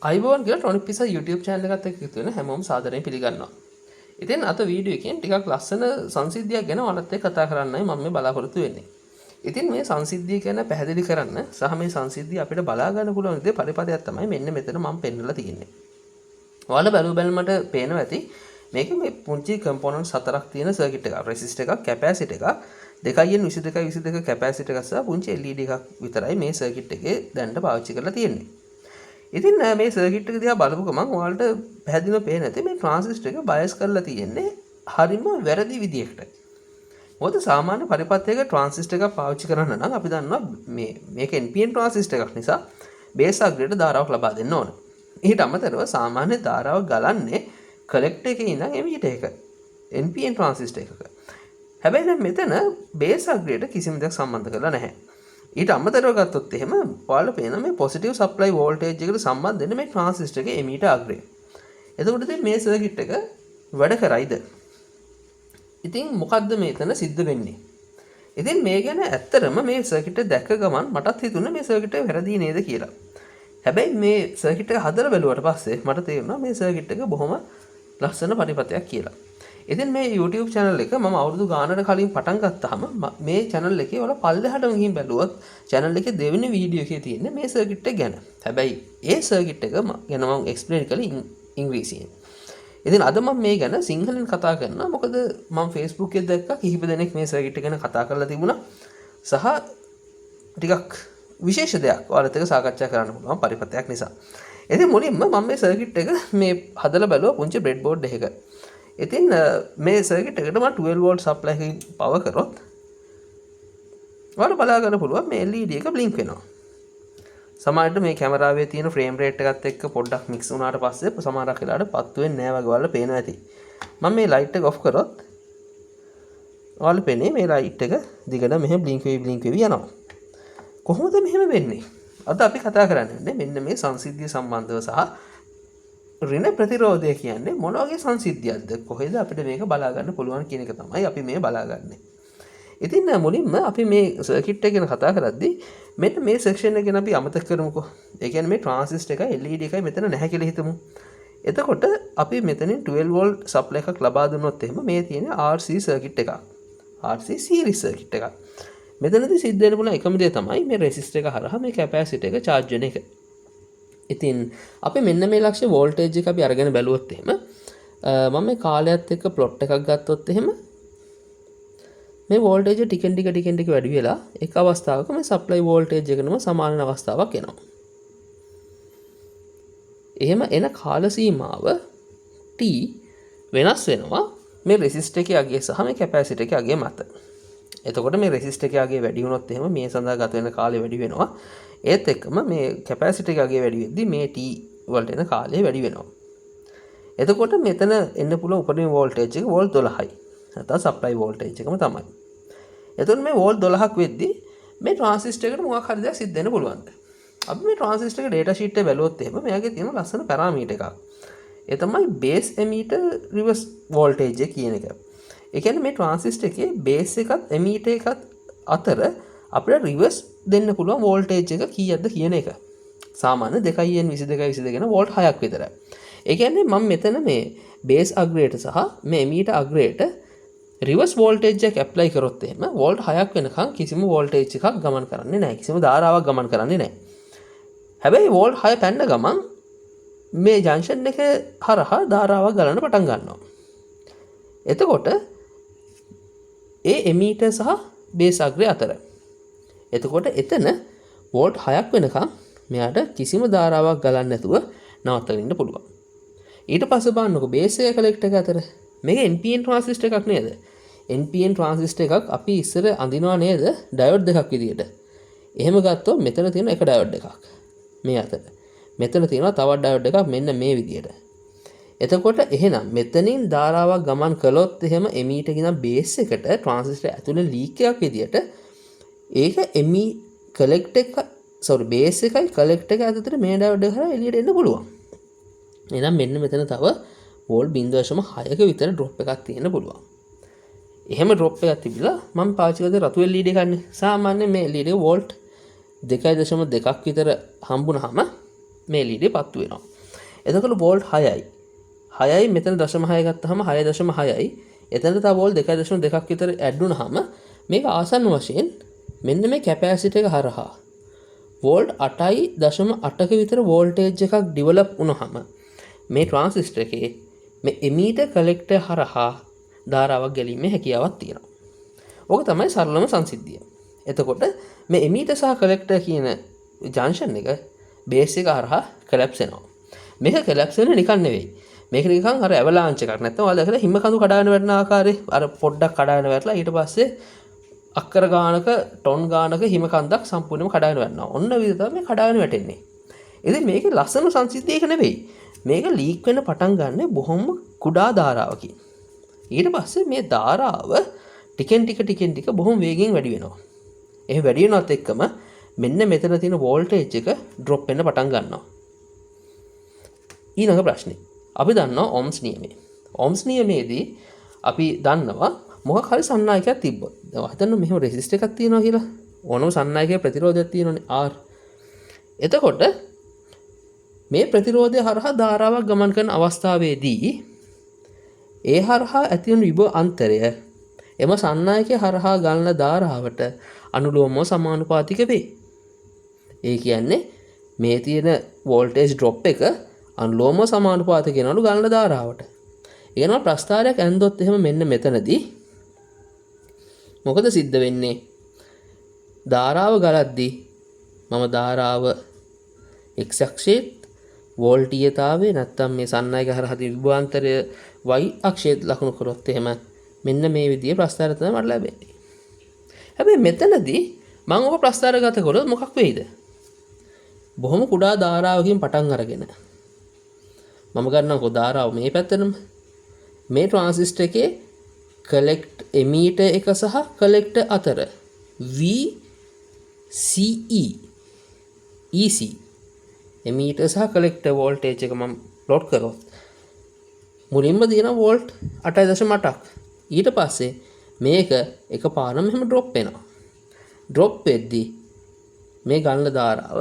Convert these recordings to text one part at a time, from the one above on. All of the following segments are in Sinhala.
අයිබෝන් කියලා ටොනික් පිසා YouTube channel එකත් එක්ක එකතු වෙන හැමෝම සාදරයෙන් පිළිගන්නවා. ඉතින් අද වීඩියෝ එකෙන් ටිකක් ලස්සන සංසිද්ධියක් ගැන ඔයාලත් එක්ක කතා කරන්නයි මම මේ බලාපොරොත්තු වෙන්නේ. ඉතින් මේ සංසිද්ධිය ගැන පැහැදිලි කරන්න සහ මේ සංසිද්ධිය අපිට බලා ගන්න පුළුවන් විදිහේ පරිපදයක් තමයි මෙන්න මෙතන මම පෙන්නලා තියෙන්නේ. ඔයාලා බැලුවමට පේනවා ඇති මේක මේ පුංචි කම්පොනන්ට්ස් හතරක් තියෙන සර්කිට් එකක්, රෙසිස්ටර් එකක්, කැපැසිටර් එකක්, 2N22 කැපැසිටර් එකක් සහ පුංචි LED එකක් විතරයි මේ සර්කිට් එකේ දැනට පාවිච්චි කරලා තියෙන්නේ. ඉතින් මේ සර්කිට් එක දිහා බලපු ගමන් ඔයාලට පැහැදිලිව පේන ඇති මේ ට්‍රාන්සිස්ටර් එක බයස් කරලා තියෙන්නේ හරිම වැරදි විදියකට. මොකද සාමාන්‍ය පරිපත්‍යයක ට්‍රාන්සිස්ටර් එකක් පාවිච්චි කරන්න නම් අපි දන්නවා මේක NPN ට්‍රාන්සිස්ටර් එකක් නිසා බේස් අග්‍රයට ධාරාවක් ලබා දෙන්න ඕන. ඊට අමතරව සාමාන්‍ය ධාරාව ගලන්නේ කලෙක්ටර් එකේ ඉඳන් එමීටර් එක NPN ට්‍රාන්සිස්ටර් එකක. හැබැයි දැන් මෙතන බේස් අග්‍රයට කිසිම දෙයක් සම්බන්ධ කරලා නැහැ. ඊට අමතරව ගත්තොත් එහෙම ඔයාලට පේන මේ පොසිටිව් සප්ලයි වෝල්ටේජ් එකට සම්බන්ධ වෙන මේ ට්‍රාන්සිස්ටර් එකේ එමීටර් අග්‍රය. එතකොට ඉතින් මේ සර්කිට් එක වැඩ කරයිද? ඉතින් මොකද්ද මෙතන සිද්ධ වෙන්නේ? ඉතින් මේ ගැන ඇත්තටම මේ සර්කිට් එක දැක්ක ගමන් මටත් හිතුණා මේ සර්කිට් එක වැරදි නේද කියලා. හැබැයි මේ සර්කිට් එක හදලා බැලුවට පස්සේ මට තේරුණා මේ සර්කිට් එක බොහොම ලස්සන පරිපතයක් කියලා. ඉතින් මේ YouTube channel එක මම අවුරුදු ගානකට කලින් පටන් ගත්තාම මේ channel එකේ වල පල්ලෙහාටම ගිහින් බැලුවොත් channel එකේ දෙවෙනි වීඩියෝ එකේ තියෙන්නේ මේ සර්කිට් එක ගැන. හැබැයි ඒ සර්කිට් එක ගැන මම එක්ස්ප්ලেইন කළේ ඉංග්‍රීසියෙන්. ඉතින් අද මම මේ ගැන සිංහලෙන් කතා කරනවා. මොකද මම Facebook එකේ දැක්කා කිහිප දෙනෙක් මේ සර්කිට් එක ගැන කතා කරලා තිබුණා. සහ ටිකක් විශේෂ දෙයක් ඔයාලත් එක්ක සාකච්ඡා කරන්න පුළුවන් පරිපතයක් නිසා. ඉතින් මුලින්ම මම මේ සර්කිට් එක මේ හදලා බැලුවා පුංචි බ්‍රෙඩ් බෝඩ් එකක. ඉතින් මේ සර්කිට් එකට මම 12 වෝල්ට් සප්ලයි එකකින් පවර් කරොත් ඔයාලට බලා ගන්න පුළුවන් මේ LED එක බ්ලින්ක් වෙනවා. සමහරවිට මේ කැමරාවේ තියෙන ෆ්‍රේම් රේට් එකත් එක්ක පොඩ්ඩක් මික්ස් වුණාට පස්සේ සමහරක් වෙලාවට පත්තු වෙන්නේ නැහැ වගේ ඔයාලට පේනවා ඇති. මම මේ ලයිට් එක ඔෆ් කරොත් ඔයාලට පේන්නේ මේ ලයිට් එක දිගට මෙහෙම බ්ලින්ක් වෙවි යනවා. කොහොමද මෙහෙම වෙන්නේ? අද අපි කතා කරන්නේ මෙන්න මේ සංසිද්ධිය සම්බන්ධව සහ ඍණ ප්‍රතිරෝධය කියන්නේ මොන වගේ සංසිද්ධියක්ද? කොහෙද අපිට මේක බලා ගන්න පුළුවන් කියන එක තමයි අපි මේ බලාගන්නේ. ඉතින් මුලින්ම අපි මේ සර්කිට් එක ගැන කතා කරද්දී මෙන්න මේ සෙක්ෂන් එක ගැන අපි අමතක කරමුකෝ. ඒ කියන්නේ මේ ට්‍රාන්සිස්ටර් එකයි LED එකයි මෙතන නැහැ කියලා හිතමු. එතකොට අපි මෙතනින් 12 වෝල්ට් සප්ලයි එකක් ලබා දුන්නොත් එහෙම මේ තියෙන RC සර්කිට් එකක්. RC සීරීස් සර්කිට් එකක්. මෙතනදී සිද්ධ වෙන්න පුළුවන් එකම දේ තමයි මේ රෙසිස්ටර් එක හරහා මේ කැපැසිටර් එක charge වෙන එක. ඉතින් අපි මෙන්න මේ ලක්ෂ්‍ය වෝල්ටේජ් එක අපි අරගෙන බැලුවොත් එහෙම මම මේ කාලයත් එක්ක ප්ලොට් එකක් ගත්තොත් එහෙම මේ වෝල්ටේජ් ටිකෙන් ටික වැඩි වෙලා එක අවස්ථාවක මේ සප්ලයි වෝල්ටේජ් එකනම සමාන අවස්ථාවක් එනවා. එහෙම එන කාල සීමාව T වෙනස් වෙනවා මේ රෙසිස්ටර් එකේ අගය සහ මේ කැපැසිටර් එකේ අගය මත. එතකොට මේ රෙසිස්ටර් එකේ අගය වැඩි වුණොත් එහෙම මේ සඳහා ගත වෙන කාලය වැඩි වෙනවා. ඒත් එක්කම මේ කැපැසිටර් එක අගය වැඩි වෙද්දී මේ T වලට එන කාලය වැඩි වෙනවා. එතකොට මෙතන එන්න පුළුවන් උපරිම වෝල්ටේජ් එක වෝල්ට් 12යි. නැත්නම් සප්ලයි වෝල්ටේජ් එකම තමයි. එතකොට මේ වෝල්ට් 12ක් වෙද්දී මේ ට්‍රාන්සිස්ටර් එකට මොකක් හරි දෙයක් සිද්ධ වෙන්න පුළුවන්ද? අපි මේ ට්‍රාන්සිස්ටර් එකේ ඩේටා ෂීට් එක බැලුවොත් එහෙම මෙයාගේ තියෙන ලස්සන පැරාමීටර් එකක්. ඒ තමයි බේස් එමීටර් රිවර්ස් වෝල්ටේජ් එක කියන එක. ඒ කියන්නේ මේ ට්‍රාන්සිස්ටර් එකේ බේස් එකත් එමීටර් එකත් අතර අපිට රිවර්ස් දෙන්න පුළුවන් වෝල්ටේජ් එක කීයක්ද කියන එක. සාමාන්‍ය 2N22 ගැන වෝල්ට් 6ක් විතරයි. ඒ කියන්නේ මම මෙතන මේ බේස් අග්‍රයට සහ මේ එමීටර් අග්‍රයට රිවර්ස් වෝල්ටේජ් එක ඇප්ලයි කරොත් එහෙම වෝල්ට් 6ක් වෙනකන් කිසිම වෝල්ටේජ් එකක් ගමන් කරන්නේ නැහැ. කිසිම ධාරාවක් ගමන් කරන්නේ නැහැ. හැබැයි වෝල්ට් 6 පැන්න ගමන් මේ ජංක්ෂන් එක හරහා ධාරාවක් ගලන්න පටන් ගන්නවා. එතකොට ඒ එමීටර් සහ බේස් අග්‍රය අතර. එතකොට එතන වෝල්ට් 6ක් වෙනකම් මෙයාට කිසිම ධාරාවක් ගලන්න නැතුව නවත්තගෙන ඉන්න පුළුවන්. ඊට පස්සේ බලන්නකො බේස් එක කලෙක්ටර් එක අතර මේක NPN ට්‍රාන්සිස්ටර් එකක් නේද? NPN ට්‍රාන්සිස්ටර් එකක් අපි ඉස්සර අඳිනවා නේද? ඩයෝඩ් දෙකක් විදියට. එහෙම ගත්තොත් මෙතන තියෙන එක ඩයෝඩ් එකක් මේ අතර. මෙතන තියෙනවා තවත් ඩයෝඩ් එකක් මෙන්න මේ විදියට. එතකොට එහෙනම් මෙතනින් ධාරාවක් ගමන් කළොත් එහෙම එමීටර් කියන බේස් එකට ට්‍රාන්සිස්ටර් ඇතුලේ ලීක් එකක් විදියට ඒක බේස් එකයි කලෙක්ටර් එක අතර මේ ඩයෝඩ් එක හරහා එළියට එන්න පුළුවන්. එහෙනම් මෙන්න මෙතන තව වෝල්ට් 0.6ක විතර ඩ්‍රොප් එකක් තියෙන්න පුළුවන්. එහෙම ඩ්‍රොප් එකක් තිබිලා මම පාවිච්චි කරේ රතු LED එකක්. සාමාන්‍යයෙන් මේ LED එක වෝල්ට් 2.2ක් විතර හම්බුනහම මේ LED පත්තු වෙනවා. එතකොට වෝල්ට් 6යි. 6යි මෙතන 0.6 ගත්තාම 6.6යි. එතන තව වෝල්ට් 2.2ක් විතර ඇඩ් වුණාම මේක ආසන්න වශයෙන් මෙන්න මේ කැපැසිටර් එක හරහා වෝල්ට් 8.8ක විතර වෝල්ටේජ් එකක් ඩෙවලොප් වුණාම මේ ට්‍රාන්සිස්ටර් එකේ මේ එමීටර් කලෙක්ටර් හරහා ධාරාවක් ගැලීමේ හැකියාවක් තියෙනවා. ඕක තමයි සරලම සංසිද්ධිය. එතකොට මේ එමීටර් සහ කලෙක්ටර් කියන ජංක්ෂන් එක බේස් එක හරහා කොලැප්ස් වෙනවා. මේක කොලැප්ස් වෙන්නේ නිකන් නෙවෙයි. මේක නිකන් අර ඇවලාන්ච් එකක් නැත්නම් ඔයාලා දැකලා හිම කඳු කඩාගෙන වැටෙන ආකාරයේ අර පොඩ්ඩක් කඩාගෙන වැටලා ඊට පස්සේ අක්කර ගානක ටොන් ගානක හිම කන්දක් සම්පූර්ණයෙන්ම කඩාගෙන වැටෙනවා. ඔන්න විදිහට තමයි කඩාගෙන වැටෙන්නේ. ඉතින් මේකේ ලස්සන සංසිද්ධියක නෙවෙයි. මේක ලීක් වෙන්න පටන් ගන්න බොහොම කුඩා ධාරාවකින්. ඊට පස්සේ මේ ධාරාව ටිකෙන් ටික බොහොම වේගෙන් වැඩි වෙනවා. එහෙම වැඩි වෙනවත් එක්කම මෙන්න මෙතන තියෙන වෝල්ටේජ් එක ඩ්‍රොප් වෙන්න පටන් ගන්නවා. ඊළඟ ප්‍රශ්නේ. අපි දන්නවා ඕම්ස් නියමය. ඕම්ස් නියමයේදී අපි දන්නවා මොකක් හරි සන්නායකයක් තිබ්බොත්. දැන් හිතන්න මෙහෙම රෙසිස්ටර් එකක් තියෙනවා කියලා. ඕනම සන්නායකයේ ප්‍රතිරෝධයක් තියෙනවනේ R. එතකොට මේ ප්‍රතිරෝධය හරහා ධාරාවක් ගමන් කරන අවස්ථාවේදී ඒ හරහා ඇතිවන විභව අන්තරය එම සන්නායකයේ හරහා ගලන ධාරාවට අනුලෝමව සමානුපාතික වේ. ඒ කියන්නේ මේ තියෙන වෝල්ටේජ් ඩ්‍රොප් එක අනුලෝමව සමානුපාතික වෙනවලු ගලන ධාරාවට. ඒනවා ප්‍රස්ථාරයක් ඇන්දොත් එහෙම මෙන්න මෙතනදී මොකද සිද්ධ වෙන්නේ? ධාරාව ගලද්දී මම ධාරාව x අක්ෂයේත් වෝල්ටීයතාවය නැත්තම් මේ සන්නායක හරහා විභවාන්තරය y අක්ෂයේත් ලකුණු කරොත් එහෙම මෙන්න මේ විදිහේ ප්‍රස්ථාරය තමයි මට ලැබෙන්නේ. හැබැයි මෙතනදී මම ඔබ ප්‍රස්ථාරගත කරොත් මොකක් වෙයිද? බොහොම කුඩා ධාරාවකින් පටන් අරගෙන මම ගන්නකො ධාරාව මේ පැත්තටම මේ ට්‍රාන්සිස්ටර් එකේ කලෙක්ට් එමීටර් එක සහ කලෙක්ටර් අතර VCE EC එමීටර් සහ කලෙක්ටර් වෝල්ටේජ් එක මම ප්ලොට් කරොත් මුලින්ම තියෙන වෝල්ට් 8.8ක් ඊට පස්සේ මේක එකපාරම එහෙම ඩ්‍රොප් වෙනවා. ඩ්‍රොප් වෙද්දී මේ ගන්න ධාරාව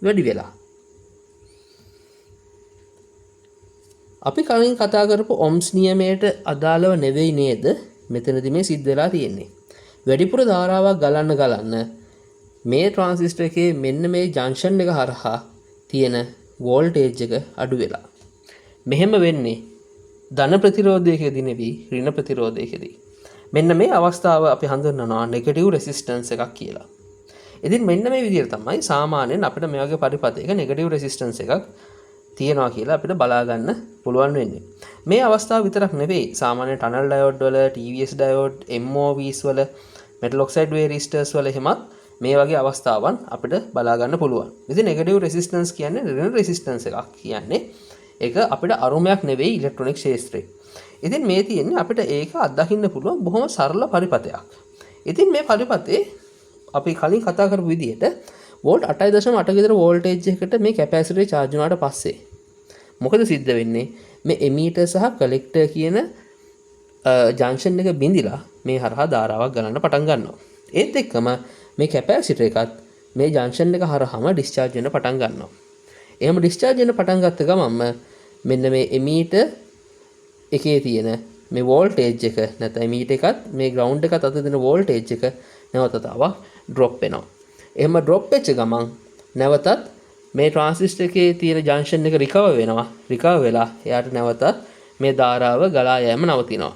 වැඩි වෙලා අපි කලින් කතා කරපු ඔම්ස් නියමයට අදාළව නෙවෙයි නේද මෙතනදී මේ සිද්ධ වෙලා තියෙන්නේ. වැඩිපුර ධාරාවක් ගලන්න මේ ට්‍රාන්සිස්ටර් එකේ මෙන්න මේ ජංක්ෂන් එක හරහා තියෙන වෝල්ටේජ් එක අඩු වෙලා. මෙහෙම වෙන්නේ ධන ප්‍රතිරෝධයකදී නෙවෙයි ඍණ ප්‍රතිරෝධයකදී. මෙන්න මේ අවස්ථාව අපි හඳුන්වනවා නෙගටිව් රෙසිස්ටන්ස් එකක් කියලා. ඉතින් මෙන්න මේ විදිහට තමයි සාමාන්‍යයෙන් අපිට මේ වගේ පරිපතයක නෙගටිව් රෙසිස්ටන්ස් එකක් තියෙනවා කියලා අපිට බලා ගන්න පුළුවන් වෙන්නේ. මේ අවස්ථාව විතරක් නෙවෙයි සාමාන්‍ය ටනල් ඩයෝඩ් වල, TVS ඩයෝඩ්, MOVs වල, මෙටල් ඔක්සයිඩ් වේරිස්ටර්ස් වල එහෙමත් මේ වගේ අවස්ථාවන් අපිට බලා ගන්න පුළුවන්. ඉතින් නෙගටිව් රෙසිස්ටන්ස් කියන්නේ ඍණ රෙසිස්ටන්ස් එකක් කියන්නේ ඒක අපිට අරුමයක් නෙවෙයි ඉලෙක්ට්‍රොනික ශාස්ත්‍රයේ. ඉතින් මේ තියෙන්නේ අපිට ඒක අත්දකින්න පුළුවන් බොහොම සරල පරිපතයක්. ඉතින් මේ පරිපතේ අපි කලින් කතා කරපු විදිහට වෝල්ට් 8.8 විතර වෝල්ටේජ් එකකට මේ කැපැසිටරේ charge වුණාට පස්සේ මොකද සිද්ධ වෙන්නේ? මේ එමීටර් සහ කලෙක්ටර් කියන ජංක්ෂන් එක බිඳිලා මේ හරහා ධාරාවක් ගලන්න පටන් ගන්නවා. ඒත් එක්කම මේ කැපැසිටර් එකත් මේ ජංක්ෂන් එක හරහාම ඩිස්චාර්ජ් වෙන්න පටන් ගන්නවා. එහෙම ඩිස්චාර්ජ් වෙන්න පටන් ගත්ත ගමන්ම මෙන්න මේ එමීටර් එකේ තියෙන මේ වෝල්ටේජ් එක නැත්නම් එමීටර් එකත් මේ ග්‍රවුන්ඩ් එකත් අතර තියෙන වෝල්ටේජ් එක නැවත තවක් ඩ්‍රොප් වෙනවා. එහෙම ඩ්‍රොප් වෙච්ච ගමන් නැවතත් මේ ට්‍රාන්සිස්ටර් එකේ තියෙන ජංක්ෂන් එක රිකවර් වෙනවා. රිකවර් වෙලා එයාට නැවතත් මේ ධාරාව ගලා යෑම නවතිනවා.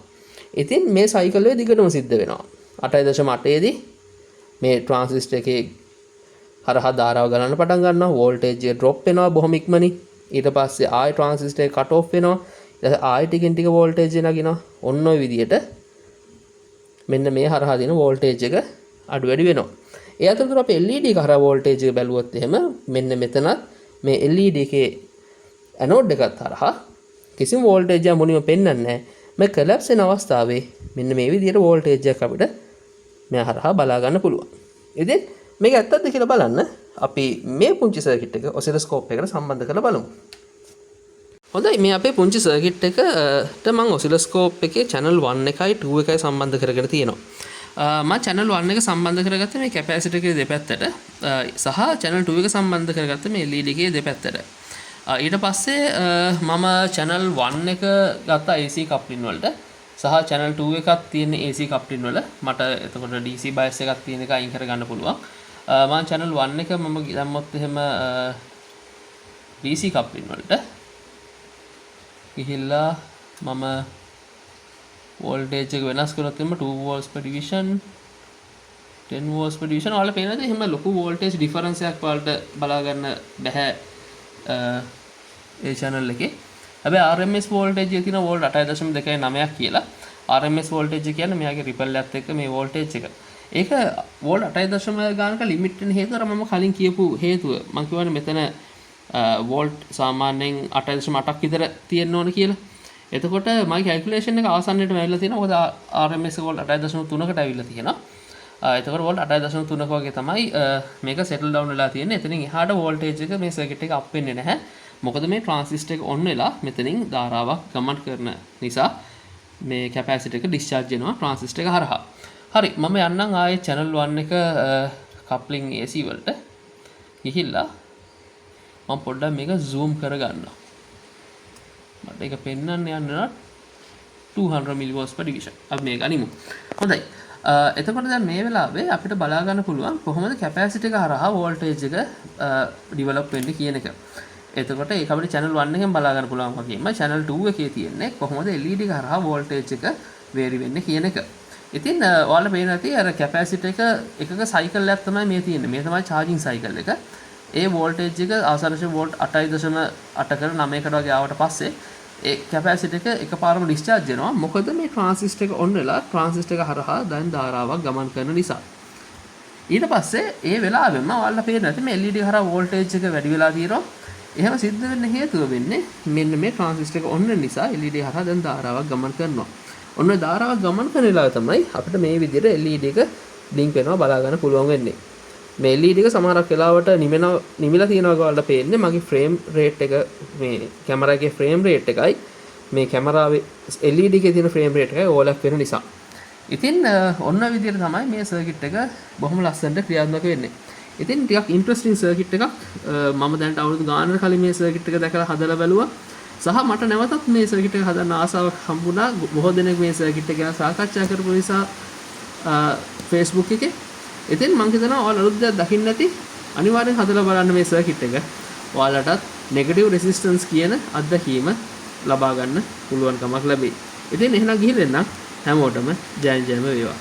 ඉතින් මේ සයිකල් එක දිගටම සිද්ධ වෙනවා. 8.8 දී මේ ට්‍රාන්සිස්ටර් එකේ හරහා ධාරාව ගලන්න පටන් ගන්නවා. වෝල්ටේජ් එක ඩ්‍රොප් වෙනවා බොහොම ඉක්මනින්. ඊට පස්සේ ආයෙ ට්‍රාන්සිස්ටර් එක කට් ඔෆ් වෙනවා. ඊට පස්සේ ආයෙ ටිකෙන් ටික වෝල්ටේජ් එක නගිනවා. ඔන්න ඔය විදිහට මෙන්න මේ හරහා තියෙන වෝල්ටේජ් එක අඩු වැඩි වෙනවා. ඒ අතරතුර අපි LED එක හරහා වෝල්ටේජ් එක බැලුවොත් එහෙම මෙන්න මෙතනත් මේ LED එකේ ඇනෝඩ් එකත් හරහා කිසිම වෝල්ටේජ් එකක් මුලින්ම පෙන්වන්නේ නැහැ. මේ කොලැප්ස් වෙන අවස්ථාවේ මෙන්න මේ විදිහට වෝල්ටේජ් එකක් අපිට මේ හරහා බලා ගන්න පුළුවන්. ඉතින් මේක ඇත්තද කියලා බලන්න අපි මේ පුංචි සර්කිට් එක ඔසිලොස්කෝප් එකකට සම්බන්ධ කරලා බලමු. හොඳයි මේ අපේ පුංචි සර්කිට් එකට මම ඔසිලොස්කෝප් එකේ channel 1 එකයි 2 එකයි සම්බන්ධ කරගෙන තියෙනවා. මම channel 1 එක සම්බන්ධ කරගත්තේ මේ කැපැසිටර් එකේ දෙපැත්තට සහ channel 2 එක සම්බන්ධ කරගත්තේ මේ LED එකේ දෙපැත්තට. ඊට පස්සේ මම channel 1 එක ගත්තා AC කප්ලින් වලට සහ channel 2 එකක් තියෙන AC කප්ලින් වල මට එතකොට DC bias එකක් තියෙන එක අයින් කරගන්න පුළුවන්. මම channel 1 එක මම දැම්මොත් එහෙම DC කප්ලින් වලට ගිහිල්ලා මම voltage එක වෙනස් කරොත් එම 2 volts per division 10 volts per division ඔයාලා පේනද එහෙම ලොකු voltage difference එකක් ඔයාලට බලා ගන්න බෑ ඒ channel එකේ. හැබැයි RMS voltage එක තියෙන volt 8.29ක් කියලා. RMS voltage කියන්නේ මෙයාගේ ripple එකත් එක්ක මේ voltage එක. ඒක volt 8.0 ගානක limit වෙන හේතුව අර මම කලින් කියපු හේතුව. මම කියවනේ මෙතන volt සාමාන්‍යයෙන් 8.8ක් විතර තියෙන්න ඕන කියලා. එතකොට මගේ කැල්කියුලේෂන් එක ආසන්නයට වෙලා තියෙනවා. මොකද RMS volt 8.3කට ඇවිල්ලා තියෙනවා. එතකොට volt 8.3ක වගේ තමයි මේක settle down වෙලා තියෙන්නේ. එතනින් එහාට voltage එක මේ circuit එක up වෙන්නේ නැහැ. මොකද මේ transistor එක on වෙලා මෙතනින් ධාරාවක් ගමන් කරන නිසා මේ capacitor එක discharge වෙනවා transistor එක හරහා. හරි මම යන්නම් ආයේ channel 1 එක coupling AC වලට ගිහිල්ලා මම පොඩ්ඩක් මේක zoom කරගන්නවා. මට ඒක පෙන්වන්න යන්න 200 millivolts per division. අපි මේක අනිමු. හොඳයි. එතකොට දැන් මේ වෙලාවේ අපිට බලා ගන්න පුළුවන් කොහොමද capacitor එක හරහා voltage එක develop වෙන්නේ කියන එක. එතකොට ඒක අපිට channel 1 එකෙන් බලා ගන්න පුළුවන් වගේම channel 2 එකේ තියෙන්නේ කොහොමද LED එක හරහා voltage එක vary වෙන්නේ කියන එක. ඉතින් ඔයාලා පේන ඇති අර capacitor එකක cycle එකක් තමයි මේ තියෙන්නේ. මේ තමයි charging cycle එක. ඒ voltage එක අවසානයේ volt 8.8 කර 9කට වගේ ආවට පස්සේ ඒ capacitor එක එකපාරම discharge වෙනවා. මොකද මේ transistor එක on වෙලා transistor එක හරහා දැන් ධාරාවක් ගමන් කරන නිසා. ඊට පස්සේ ඒ වෙලාවෙම ඔයාලා පේන ඇති මේ LED හරහා voltage එක වැඩි වෙලා තියෙනවා. එහෙම සිද්ධ වෙන්න හේතුව වෙන්නේ මෙන්න මේ transistor එක on වෙන නිසා LED හරහා දැන් ධාරාවක් ගමන් කරනවා. ඔන්න ධාරාවක් ගමන් කරන වෙලාව තමයි අපිට මේ විදිහට LED එක blink වෙනවා බලා ගන්න පුළුවන් වෙන්නේ. මේ LED එක සමහරක් වෙලාවට නිමිලා තියෙනවා ඔයාලට පේන්නේ මගේ frame rate එක මේ කැමරා එකේ frame rate එකයි මේ කැමරාවේ LED එකේ තියෙන frame rate එකයි ඕවර්ලැප් වෙන නිසා. ඉතින් ඔන්න විදිහට තමයි මේ circuit එක බොහොම ලස්සනට ක්‍රියාත්මක වෙන්නේ. ඉතින් ටිකක් ඉන්ට්‍රස්ටිං සර්කිට් එකක් මම දැන් අවුරුදු ගානකට කලින් මේ සර්කිට් එක දැකලා හදලා බැලුවා සහ මට නැවතත් මේ සර්කිට් එක හදන්න ආසාවක් හම්බුණා බොහෝ දෙනෙක් මේ සර්කිට් එක ගැන සාකච්ඡා කරපු නිසා Facebook එකේ ඉතින් මම හිතනවා ඔයාලා අලුත් දෙයක් දකින්න නැති අනිවාර්යෙන් හදලා බලන්න මේ සර්කිට් එක ඔයාලටත් නෙගටිව් රෙසිස්ටන්ස් කියන අත්දැකීම ලබා ගන්න පුළුවන්කමක් ලැබෙයි. ඉතින් එහෙනම් ගිහින් එන්න හැමෝටම ජය ජයම වේවා.